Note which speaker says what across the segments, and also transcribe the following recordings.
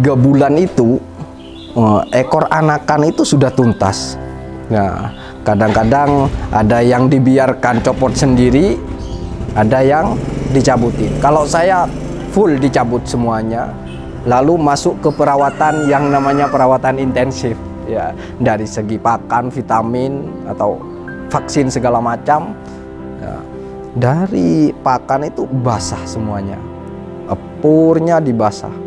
Speaker 1: 3 bulan itu ekor anakan itu sudah tuntas. Nah, kadang-kadang ada yang dibiarkan copot sendiri, ada yang dicabutin. Kalau saya full dicabut semuanya, lalu masuk ke perawatan yang namanya perawatan intensif, ya, dari segi pakan, vitamin atau vaksin segala macam. Ya, dari pakan itu basah semuanya, epurnya dibasah,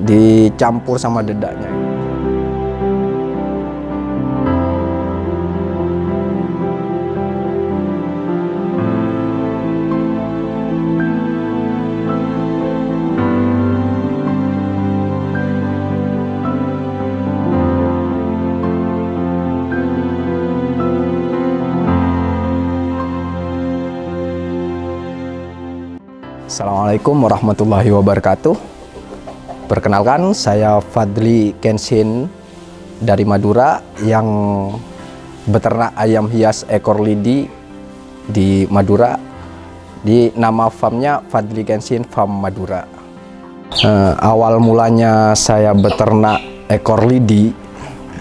Speaker 1: dicampur sama dedaknya. Assalamualaikum warahmatullahi wabarakatuh. Perkenalkan, saya Fadli Kenshin dari Madura yang beternak ayam hias ekor lidi di Madura. Di nama farmnya Fadli Kenshin Farm Madura. Awal mulanya saya beternak ekor lidi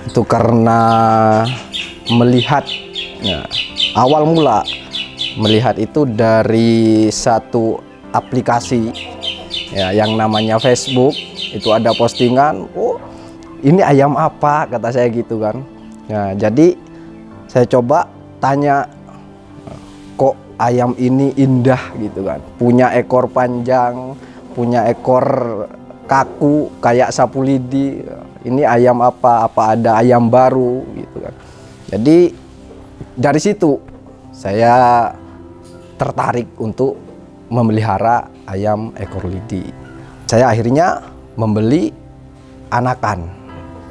Speaker 1: itu karena melihat, ya, awal mula melihat itu dari satu aplikasi, ya, yang namanya Facebook. Itu ada postingan, oh ini ayam apa, kata saya gitu kan. Nah, jadi saya coba tanya, kok ayam ini indah gitu kan, punya ekor panjang, punya ekor kaku kayak sapu lidi. Ini ayam apa ada ayam baru gitu kan. Jadi dari situ saya tertarik untuk memelihara ayam ekor lidi. Saya akhirnya membeli anakan,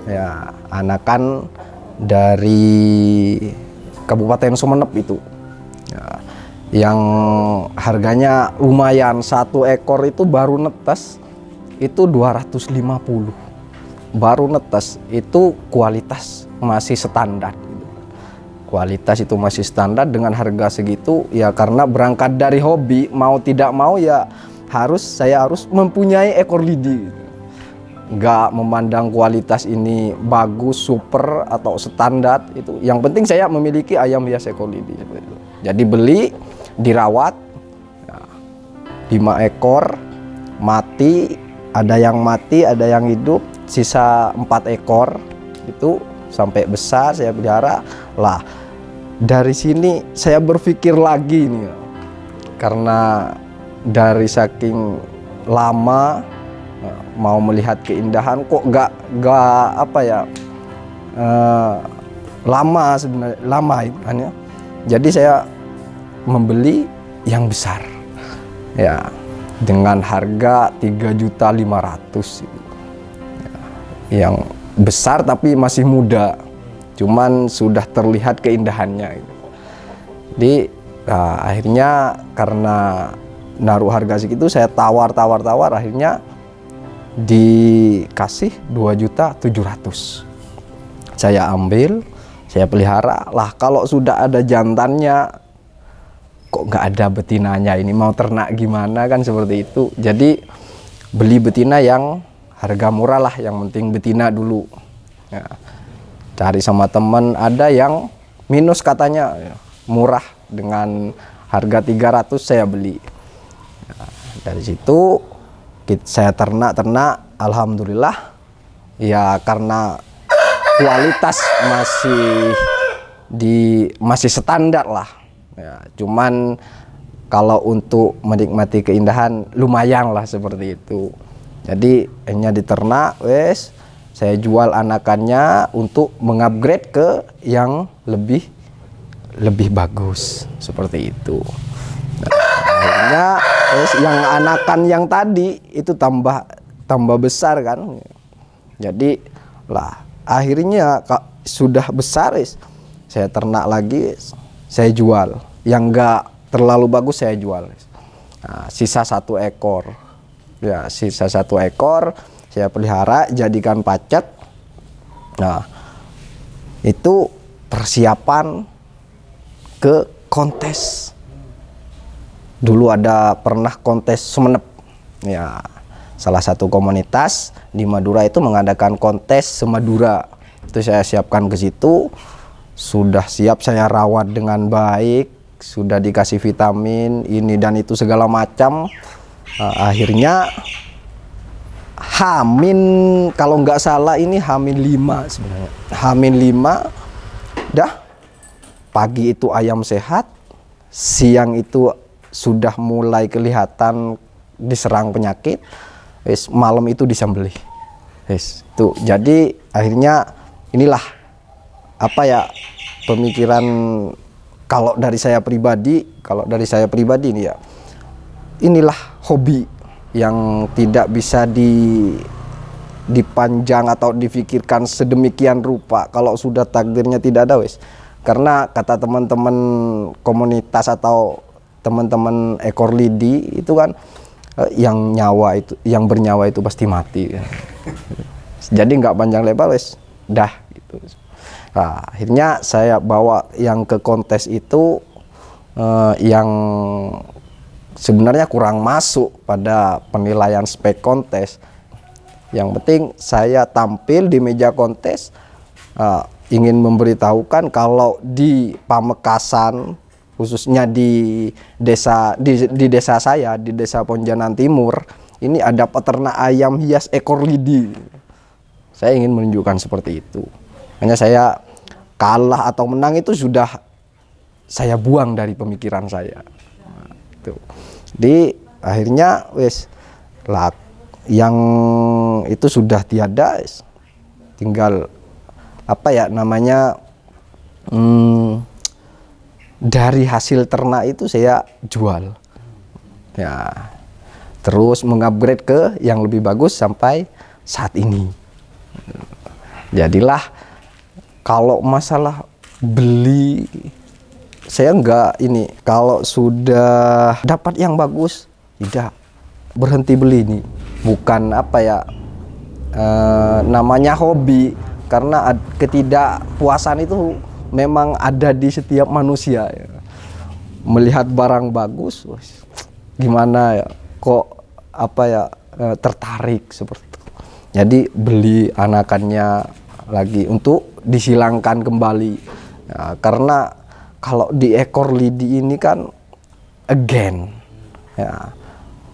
Speaker 1: ya, anakan dari Kabupaten Sumeneb itu, ya, yang harganya lumayan. Satu ekor itu baru netes itu 250, baru netes. Itu kualitas masih standar. Kualitas itu masih standar dengan harga segitu, ya, karena berangkat dari hobi, mau tidak mau ya saya harus mempunyai ekor lidi. Nggak memandang kualitas ini bagus, super atau standar, itu yang penting saya memiliki ayam hias ekor lidi. Jadi beli, dirawat, ya, 5 ekor mati, ada yang hidup, sisa 4 ekor itu sampai besar saya pelihara lah. Dari sini saya berpikir lagi nih, karena dari saking lama mau melihat keindahan, kok nggak apa ya, lama sebenarnya, lama itu kan ya. Jadi saya membeli yang besar, ya, dengan harga 3.500.000, ya, yang besar tapi masih muda, cuman sudah terlihat keindahannya gitu. Jadi akhirnya karena naruh harga segitu, saya tawar, akhirnya dikasih 2.700.000. Saya ambil, saya pelihara lah. Kalau sudah ada jantannya, kok nggak ada betinanya, ini mau ternak gimana kan, seperti itu. Jadi beli betina yang harga murah lah, yang penting betina dulu, ya. Cari sama temen, ada yang minus katanya, murah, dengan harga 300 saya beli. Nah, dari situ saya ternak, alhamdulillah, ya, karena kualitas masih standar lah, ya. Cuman kalau untuk menikmati keindahan lumayan lah, seperti itu. Jadi hanya diternak, wes saya jual anakannya untuk mengupgrade ke yang lebih bagus, seperti itu. Nah, akhirnya yang anakan yang tadi itu tambah besar kan. Jadi lah akhirnya sudah besar, saya ternak lagi, saya jual. Yang enggak terlalu bagus saya jual. Nah, sisa 1 ekor. Ya, sisa 1 ekor saya pelihara, jadikan pacet. Nah, itu persiapan ke kontes. Dulu pernah kontes Sumeneb, ya, salah satu komunitas di Madura itu mengadakan kontes semadura. Itu saya siapkan ke situ, sudah siap saya rawat dengan baik, sudah dikasih vitamin ini dan itu segala macam. Akhirnya Hamin, kalau nggak salah ini Hamin 5 sebenarnya. Hamin 5 dah, pagi itu ayam sehat, siang itu sudah mulai kelihatan diserang penyakit, malam itu disembelih. Tuh, jadi akhirnya inilah apa ya, pemikiran kalau dari saya pribadi ini ya, inilah hobi yang tidak bisa dipanjang atau difikirkan sedemikian rupa kalau sudah takdirnya tidak ada wes. Karena kata teman-teman komunitas atau teman-teman ekor lidi itu kan, yang bernyawa itu pasti mati. Jadi nggak panjang lebar wes, dah gitu. Nah, akhirnya saya bawa yang ke kontes itu yang sebenarnya kurang masuk pada penilaian spek kontes. Yang penting saya tampil di meja kontes, ingin memberitahukan kalau di Pamekasan, khususnya di desa saya, di desa Ponjanan Timur, ini ada peternak ayam hias ekor lidi. Saya ingin menunjukkan seperti itu. Hanya saya kalah atau menang itu sudah saya buang dari pemikiran saya. Nah, itu. Di akhirnya wes yang itu sudah tiada, tinggal apa ya namanya, dari hasil ternak itu saya jual ya, terus mengupgrade ke yang lebih bagus sampai saat ini. Jadilah kalau masalah beli, saya enggak ini, kalau sudah dapat yang bagus tidak berhenti beli. Ini bukan apa ya, namanya hobi, karena ketidakpuasan itu memang ada di setiap manusia ya. Melihat barang bagus, gimana ya, kok apa ya, tertarik seperti itu. Jadi beli anakannya lagi untuk disilangkan kembali ya, karena kalau di ekor lidi ini kan again ya,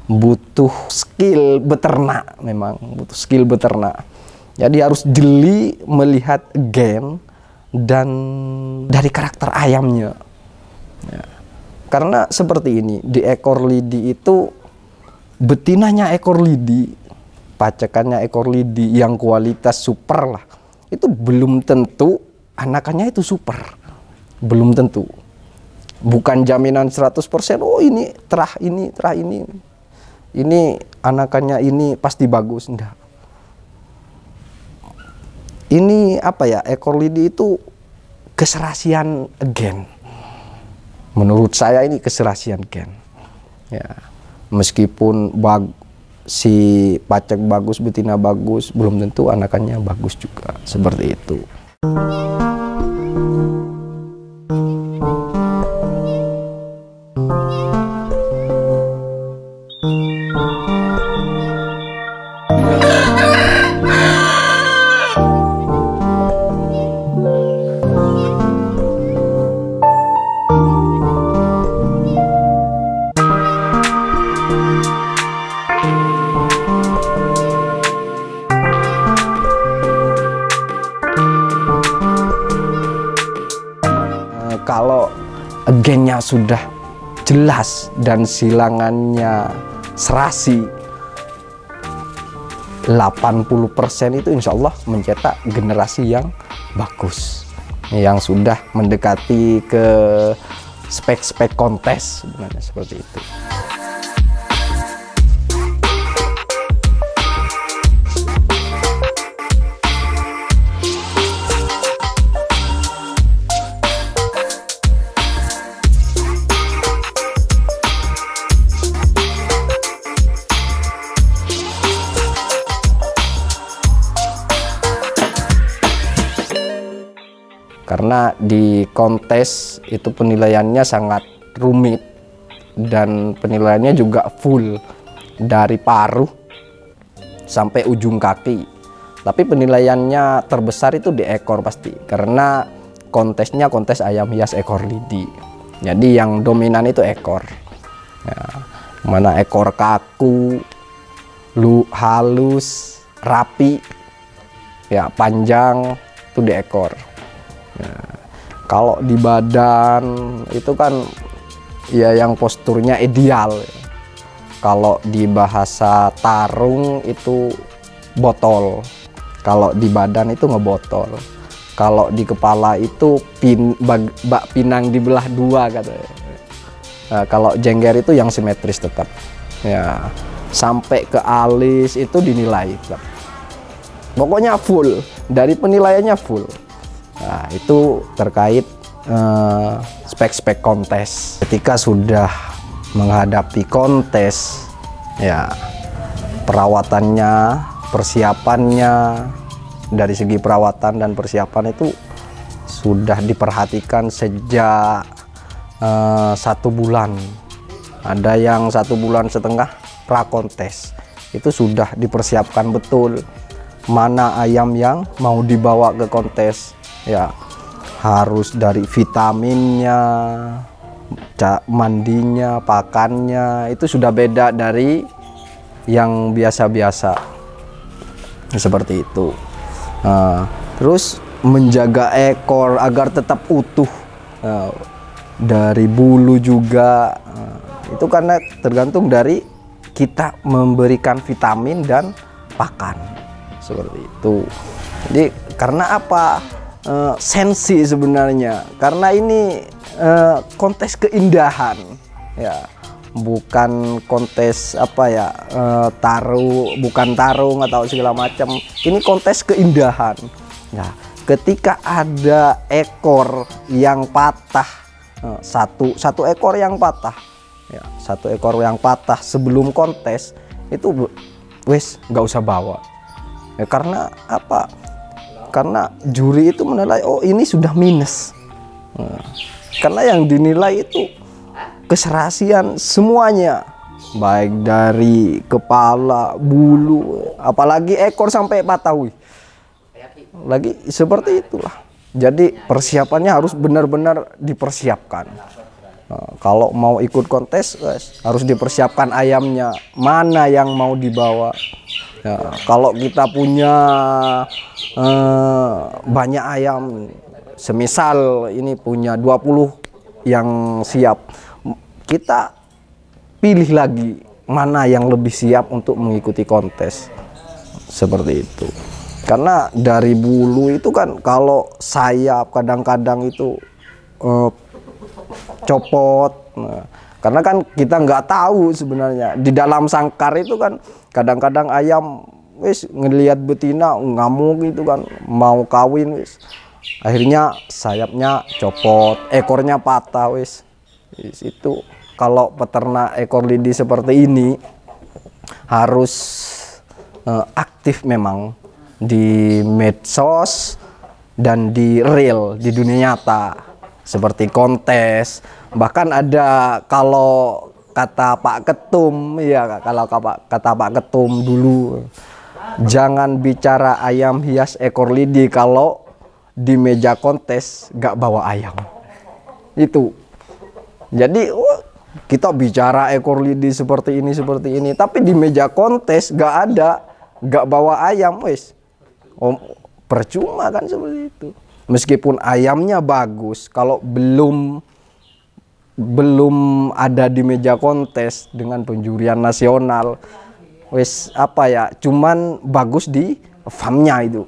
Speaker 1: butuh skill beternak, memang butuh skill beternak. Jadi harus jeli melihat gen dan dari karakter ayamnya ya. Karena seperti ini, di ekor lidi itu betinanya ekor lidi, pacekannya ekor lidi yang kualitas super lah, itu belum tentu anakannya itu super, belum tentu. Bukan jaminan 100%, oh ini terah ini anakannya ini pasti bagus, enggak. Ini apa ya, ekor lidi itu keserasian gen. Menurut saya ini keserasian gen ya. Meskipun si pacek bagus, betina bagus, belum tentu anakannya bagus juga, seperti itu. Kalau gennya sudah jelas dan silangannya serasi, 80% itu insya Allah mencetak generasi yang bagus, yang sudah mendekati ke spek-spek kontes sebenarnya, seperti itu. Karena di kontes itu penilaiannya sangat rumit dan penilaiannya juga full, dari paruh sampai ujung kaki. Tapi penilaiannya terbesar itu di ekor pasti, karena kontesnya kontes ayam hias ekor lidi. Jadi yang dominan itu ekor. Ya, mana ekor kaku, halus, rapi, ya panjang itu di ekor. Ya, kalau di badan itu kan ya yang posturnya ideal. Kalau di bahasa tarung itu botol. Kalau di badan itu ngebotol. Kalau di kepala itu bak pinang dibelah dua katanya. Nah, kalau jengger itu yang simetris tetap. Ya, sampai ke alis itu dinilai. Pokoknya full, dari penilaiannya full. Nah, itu terkait spek-spek kontes. Ketika sudah menghadapi kontes, ya perawatannya, persiapannya, dari segi perawatan dan persiapan itu sudah diperhatikan sejak 1 bulan. Ada yang 1,5 bulan prakontes, itu sudah dipersiapkan betul mana ayam yang mau dibawa ke kontes. Ya, harus dari vitaminnya, mandinya, pakannya itu sudah beda dari yang biasa-biasa seperti itu. Terus menjaga ekor agar tetap utuh, dari bulu juga, itu karena tergantung dari kita memberikan vitamin dan pakan seperti itu. Jadi karena apa? Sensi sebenarnya, karena ini kontes keindahan, ya bukan kontes apa ya, bukan tarung atau segala macam. Ini kontes keindahan. Nah, ketika ada ekor yang patah, satu ekor yang patah, ya satu ekor yang patah sebelum kontes itu wes nggak usah bawa. Ya, karena apa? Karena juri itu menilai, oh ini sudah minus. Karena yang dinilai itu keserasian semuanya, baik dari kepala, bulu, apalagi ekor sampai patah. Lagi seperti itulah. Jadi persiapannya harus benar-benar dipersiapkan. Kalau mau ikut kontes, harus dipersiapkan ayamnya, mana yang mau dibawa. Ya, kalau kita punya banyak ayam, semisal ini punya 20 yang siap, kita pilih lagi mana yang lebih siap untuk mengikuti kontes. Seperti itu. Karena dari bulu itu kan, kalau sayap kadang-kadang itu copot. Karena kan kita nggak tahu sebenarnya di dalam sangkar itu kan, kadang-kadang ayam wis ngelihat betina ngamuk gitu kan, mau kawin wis, akhirnya sayapnya copot, ekornya patah wis. Itu kalau peternak ekor lidi seperti ini harus aktif memang di medsos dan di real, di dunia nyata, seperti kontes. Bahkan ada, kalau kata Pak Ketum, ya kalau kata Pak Ketum dulu, jangan bicara ayam hias ekor lidi kalau di meja kontes gak bawa ayam. Itu jadi kita bicara ekor lidi seperti ini, tapi di meja kontes gak bawa ayam, wes percuma kan seperti itu. Meskipun ayamnya bagus, kalau belum ada di meja kontes dengan penjurian nasional, wes apa ya, cuman bagus di farmnya itu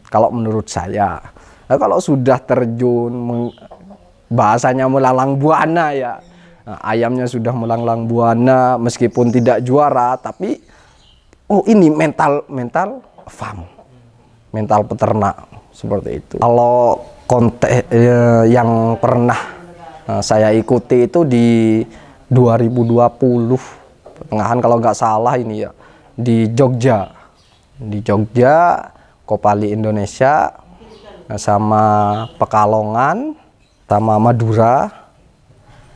Speaker 1: kalau menurut saya. Nah, kalau sudah terjun bahasanya melanglang buana ya, nah, ayamnya sudah melanglang buana meskipun tidak juara, tapi oh ini mental farm, mental peternak seperti itu. Kalau kontes yang pernah saya ikuti itu di 2020 pertengahan kalau nggak salah ini ya, di Jogja, Kopali Indonesia, sama Pekalongan, sama Madura.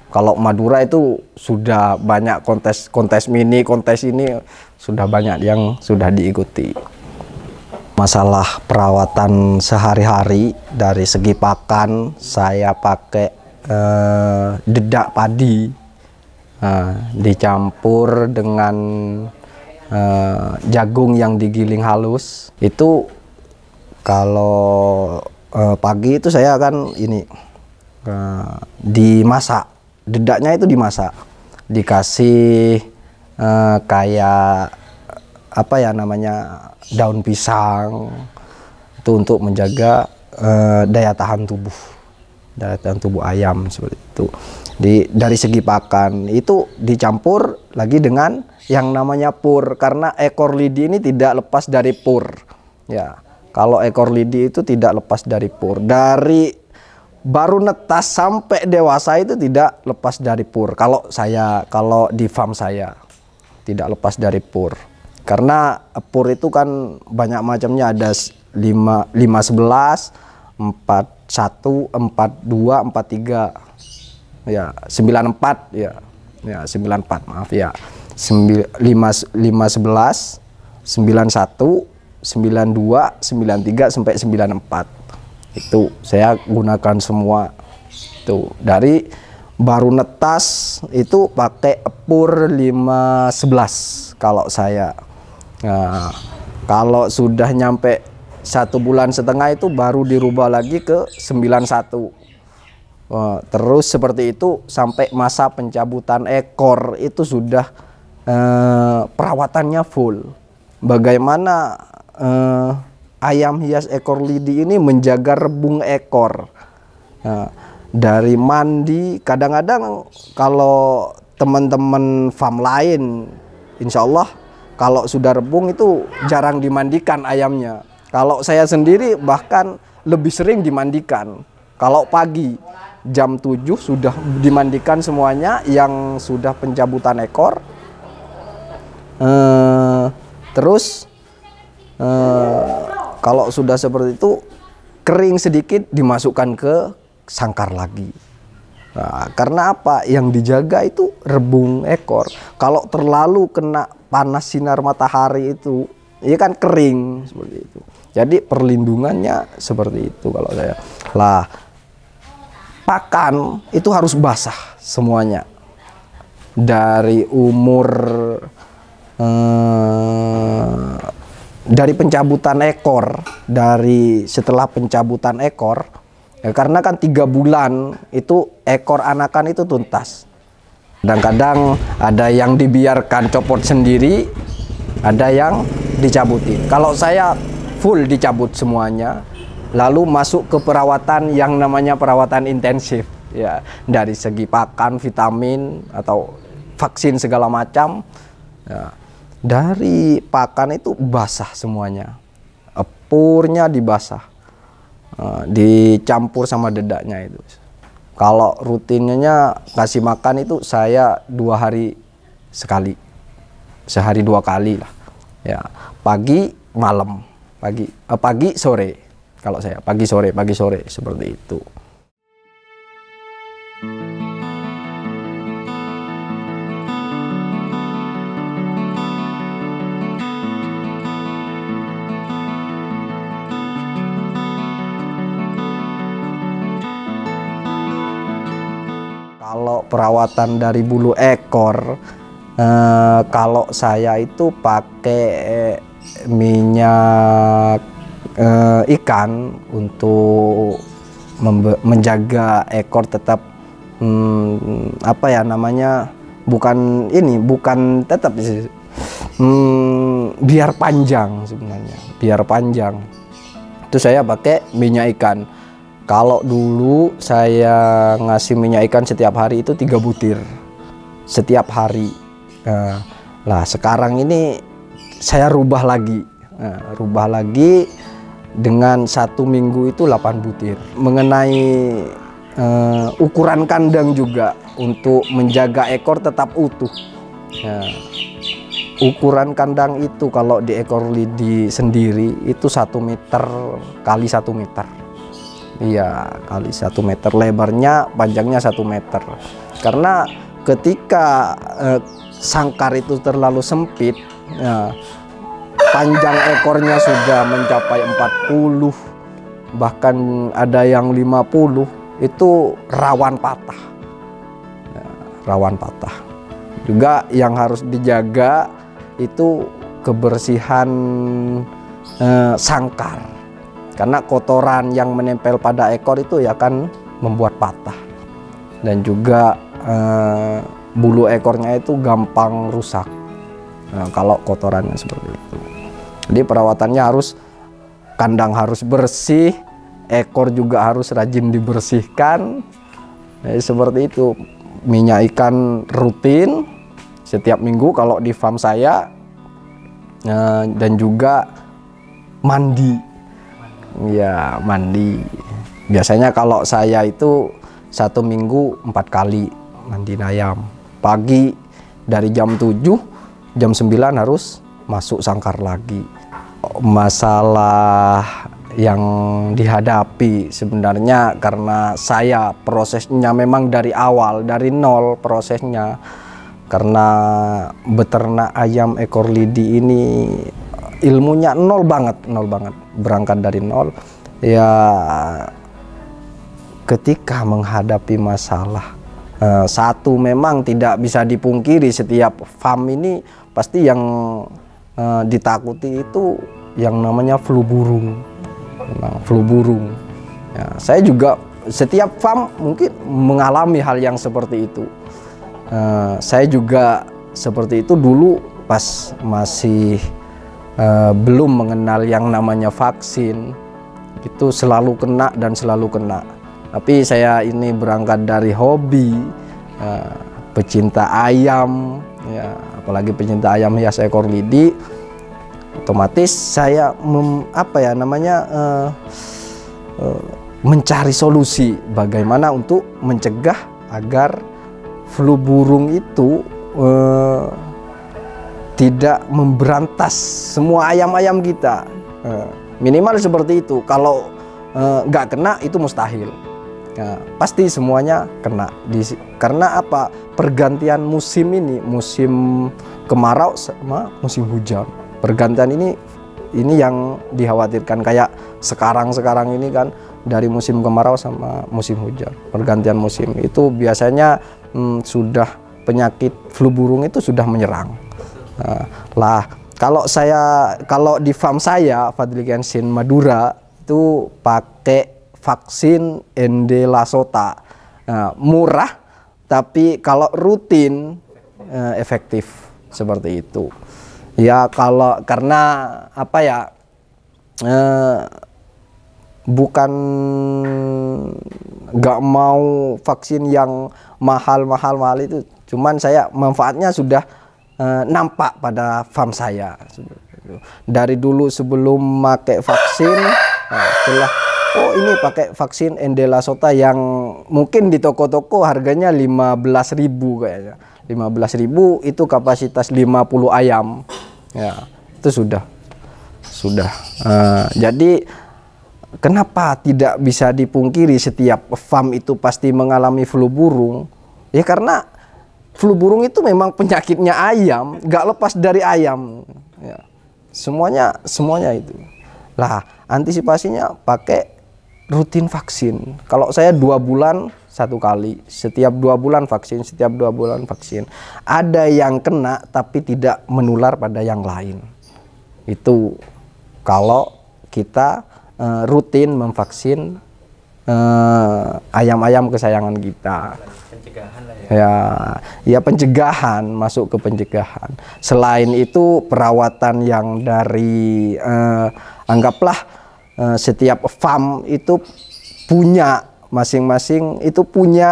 Speaker 1: Kalau Madura itu sudah banyak kontes mini, kontes ini sudah banyak yang sudah diikuti. Masalah perawatan sehari-hari dari segi pakan, saya pakai dedak padi dicampur dengan jagung yang digiling halus. Itu kalau pagi itu saya akan dimasak. Dedaknya itu dimasak, dikasih kayak apa ya namanya, daun pisang, itu untuk menjaga daya tahan tubuh ayam seperti itu. Dari segi pakan itu dicampur lagi dengan yang namanya pur, karena ekor lidi ini tidak lepas dari pur. Ya, kalau ekor lidi itu tidak lepas dari pur. Dari baru netas sampai dewasa itu tidak lepas dari pur. Kalau di farm saya tidak lepas dari pur. Karena pur itu kan banyak macamnya, ada 511, 41, 42, 43. Ya, 94 ya. Ya, 94, maaf ya. 511, 91, 92, 93 sampai 94. Itu saya gunakan semua. Itu dari baru netas itu pakai pur 511 kalau saya. Nah, kalau sudah nyampe 1,5 bulan itu baru dirubah lagi ke 91. Terus seperti itu sampai masa pencabutan ekor itu sudah perawatannya full. Bagaimana ayam hias ekor lidi ini menjaga rebung ekor. Dari mandi, kadang-kadang kalau teman-teman farm lain, insya Allah kalau sudah rebung itu jarang dimandikan ayamnya. Kalau saya sendiri bahkan lebih sering dimandikan. Kalau pagi jam 7 sudah dimandikan semuanya yang sudah pencabutan ekor. Terus kalau sudah seperti itu kering sedikit dimasukkan ke sangkar lagi. Nah, karena apa? Yang dijaga itu rebung ekor. Kalau terlalu kena panas sinar matahari itu, ya kan kering seperti itu. Jadi perlindungannya seperti itu kalau saya. Lah, pakan itu harus basah semuanya. Dari umur dari pencabutan ekor, setelah pencabutan ekor, ya karena kan 3 bulan itu ekor anakan itu tuntas. Kadang-kadang ada yang dibiarkan copot sendiri, ada yang dicabutin. Kalau saya full dicabut semuanya, lalu masuk ke perawatan yang namanya perawatan intensif. Ya, dari segi pakan, vitamin atau vaksin segala macam. Ya. Dari pakan itu basah semuanya, purnya dibasah, dicampur sama dedaknya itu. Kalau rutinnya kasih makan itu saya 2 hari sekali, sehari 2 kali lah. Ya, pagi malam, pagi sore. Kalau saya pagi sore seperti itu. Kalau perawatan dari bulu ekor, kalau saya itu pakai minyak ikan untuk menjaga ekor tetap apa ya namanya, bukan tetap biar panjang sebenarnya, biar panjang. Itu saya pakai minyak ikan. Kalau dulu saya ngasih minyak ikan setiap hari itu 3 butir setiap hari. Lah sekarang ini saya rubah lagi dengan 1 minggu itu 8 butir. Mengenai ukuran kandang juga untuk menjaga ekor tetap utuh. Ukuran kandang itu kalau di ekor lidi sendiri itu 1 meter kali 1 meter. Iya, kali 1 meter, lebarnya, panjangnya 1 meter. Karena ketika sangkar itu terlalu sempit, ya, panjang ekornya sudah mencapai 40, bahkan ada yang 50, itu rawan patah. Ya, rawan patah. Juga yang harus dijaga itu kebersihan sangkar. Karena kotoran yang menempel pada ekor itu ya akan membuat patah. Dan juga bulu ekornya itu gampang rusak kalau kotorannya seperti itu. Jadi perawatannya harus, kandang harus bersih, ekor juga harus rajin dibersihkan. Jadi seperti itu. Minyak ikan rutin setiap minggu kalau di farm saya, dan juga mandi. Ya, mandi. Biasanya kalau saya itu 1 minggu 4 kali mandiin ayam. Pagi dari jam 7, jam 9 harus masuk sangkar lagi. Masalah yang dihadapi sebenarnya karena saya prosesnya memang dari awal, dari nol prosesnya. Karena beternak ayam ekor lidi ini ilmunya nol banget, berangkat dari nol. Ya, ketika menghadapi masalah, satu memang tidak bisa dipungkiri, setiap farm ini pasti yang ditakuti itu yang namanya flu burung. Memang flu burung. Ya, saya juga setiap farm mungkin mengalami hal yang seperti itu. Saya juga seperti itu dulu pas masih belum mengenal yang namanya vaksin, itu selalu kena dan selalu kena. Tapi saya ini berangkat dari hobi, pecinta ayam, ya, apalagi pecinta ayam hias ekor lidi, otomatis saya mencari solusi bagaimana untuk mencegah agar flu burung itu tidak memberantas semua ayam-ayam kita. Minimal seperti itu. Kalau nggak kena itu mustahil. Pasti semuanya kena. Karena apa? Pergantian musim ini, musim kemarau sama musim hujan. Pergantian ini yang dikhawatirkan. Kayak sekarang ini kan dari musim kemarau sama musim hujan. Pergantian musim itu biasanya sudah penyakit flu burung itu sudah menyerang. Kalau di farm saya Fadli Kenshin Madura itu pakai vaksin Endelasota. Murah, tapi kalau rutin efektif seperti itu. Ya, karena apa ya, bukan nggak mau vaksin yang mahal itu, cuman saya manfaatnya sudah nampak pada farm saya. Dari dulu sebelum pakai vaksin, setelah ini pakai vaksin Endelasota yang mungkin di toko-toko harganya 15.000 kayaknya. 15.000 itu kapasitas 50 ayam. Ya, itu sudah. Jadi kenapa tidak bisa dipungkiri setiap farm itu pasti mengalami flu burung? Ya karena flu burung itu memang penyakitnya ayam, nggak lepas dari ayam. Ya, semuanya itu. Lah, antisipasinya pakai rutin vaksin. Kalau saya 2 bulan 1 kali, setiap 2 bulan vaksin, setiap 2 bulan vaksin. Ada yang kena tapi tidak menular pada yang lain. Itu kalau kita rutin memvaksin ayam-ayam kesayangan kita.
Speaker 2: Pencegahan lah ya.
Speaker 1: Ya pencegahan, masuk ke pencegahan. Selain itu perawatan yang dari anggaplah setiap farm itu punya masing-masing itu punya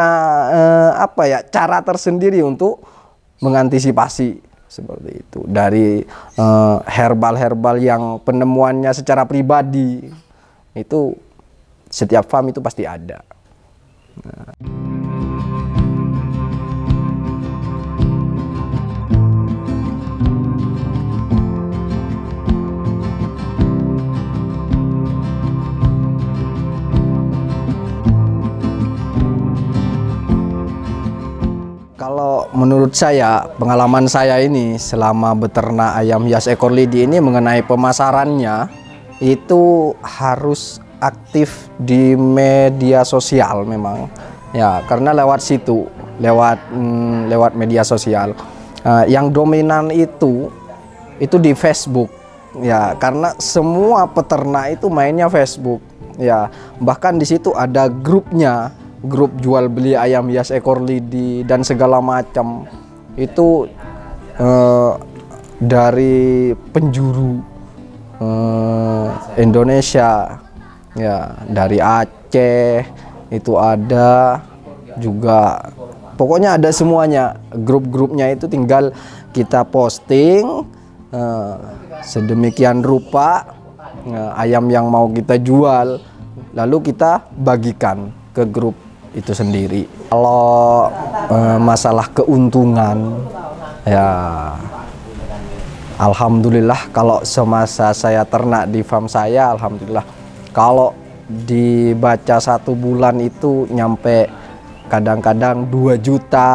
Speaker 1: cara tersendiri untuk mengantisipasi seperti itu. Dari herbal yang penemuannya secara pribadi itu setiap farm itu pasti ada. menurut saya, pengalaman saya ini selama beternak ayam hias ekor lidi ini mengenai pemasarannya itu harus aktif di media sosial memang. Ya, karena lewat situ, lewat media sosial. Yang dominan itu di Facebook. Ya, karena semua peternak itu mainnya Facebook. Ya, bahkan di situ ada grupnya, grup jual beli ayam hias ekor lidi dan segala macam. Itu dari penjuru Indonesia, ya, dari Aceh itu ada juga. Pokoknya ada semuanya. Grup-grupnya itu tinggal kita posting sedemikian rupa ayam yang mau kita jual, lalu kita bagikan ke grup itu sendiri. Kalau masalah keuntungan, ya alhamdulillah kalau semasa saya ternak di farm saya, alhamdulillah kalau dibaca 1 bulan itu nyampe kadang-kadang 2 juta,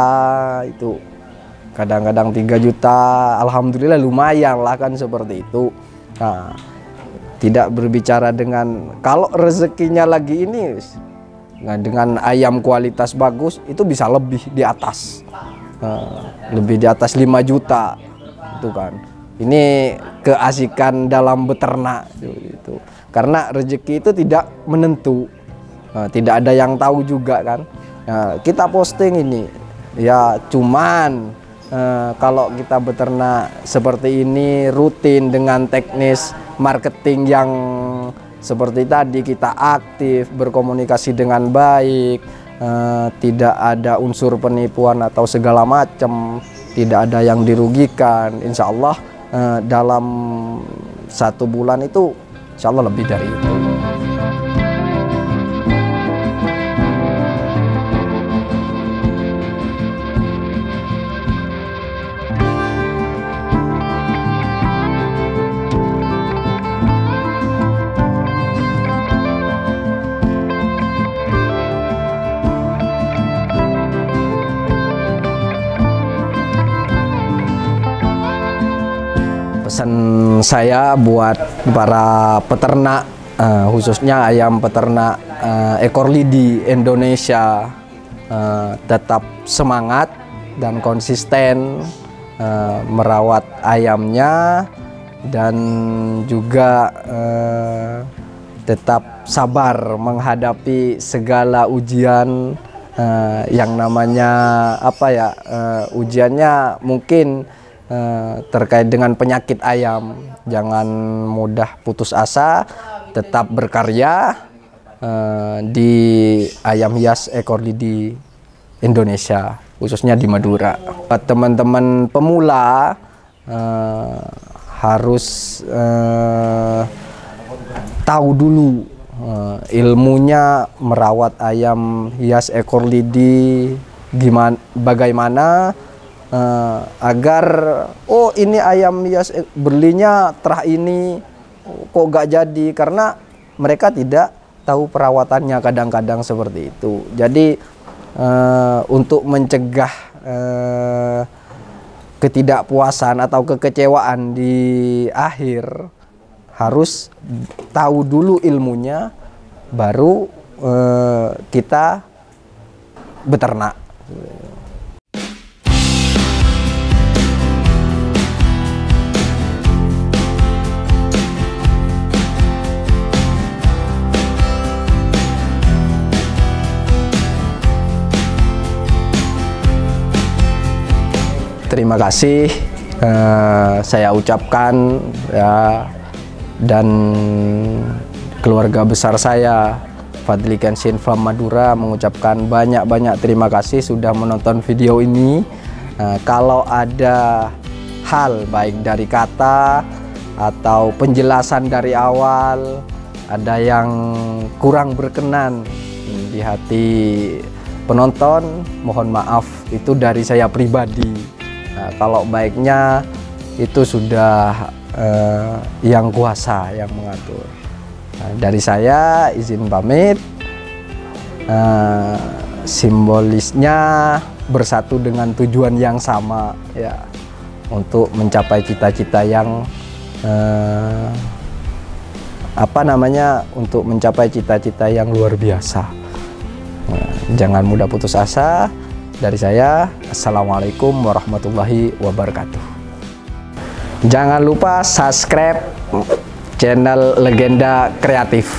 Speaker 1: itu kadang-kadang 3 juta, alhamdulillah lumayan lah kan seperti itu. Nah, tidak berbicara dengan kalau rezekinya lagi ini, nah, dengan ayam kualitas bagus itu bisa lebih di atas, lebih di atas 5 juta itu kan. Ini keasikan dalam beternak itu. Karena rezeki itu tidak menentu, tidak ada yang tahu juga kan. Kita posting ini ya cuman kalau kita beternak seperti ini rutin dengan teknis marketing yang seperti tadi, kita aktif berkomunikasi dengan baik, tidak ada unsur penipuan atau segala macam, tidak ada yang dirugikan, insya Allah dalam 1 bulan itu insya Allah lebih dari itu. Pesan saya buat para peternak, khususnya ayam peternak ekor lidi Indonesia, tetap semangat dan konsisten merawat ayamnya, dan juga tetap sabar menghadapi segala ujian yang namanya apa ya, ujiannya mungkin terkait dengan penyakit ayam. Jangan mudah putus asa, tetap berkarya di ayam hias ekor lidi Indonesia, khususnya di Madura. Teman-teman pemula harus tahu dulu ilmunya merawat ayam hias ekor lidi, bagaimana agar oh ini ayam hias belinya terah ini kok gak jadi, karena mereka tidak tahu perawatannya kadang-kadang seperti itu. Jadi untuk mencegah ketidakpuasan atau kekecewaan di akhir, harus tahu dulu ilmunya, baru kita beternak. Terima kasih saya ucapkan ya, dan keluarga besar saya Fadli Kenshin Farm Madura mengucapkan banyak-banyak terima kasih sudah menonton video ini. Kalau ada hal baik dari kata atau penjelasan dari awal, ada yang kurang berkenan di hati penonton, mohon maaf, itu dari saya pribadi. Nah, kalau baiknya itu sudah yang kuasa yang mengatur. Nah, dari saya izin pamit. Simbolisnya bersatu dengan tujuan yang sama ya, untuk mencapai cita-cita yang untuk mencapai cita-cita yang luar biasa. Jangan mudah putus asa. Dari saya, assalamualaikum warahmatullahi wabarakatuh. Jangan lupa subscribe channel Legenda Kreatif.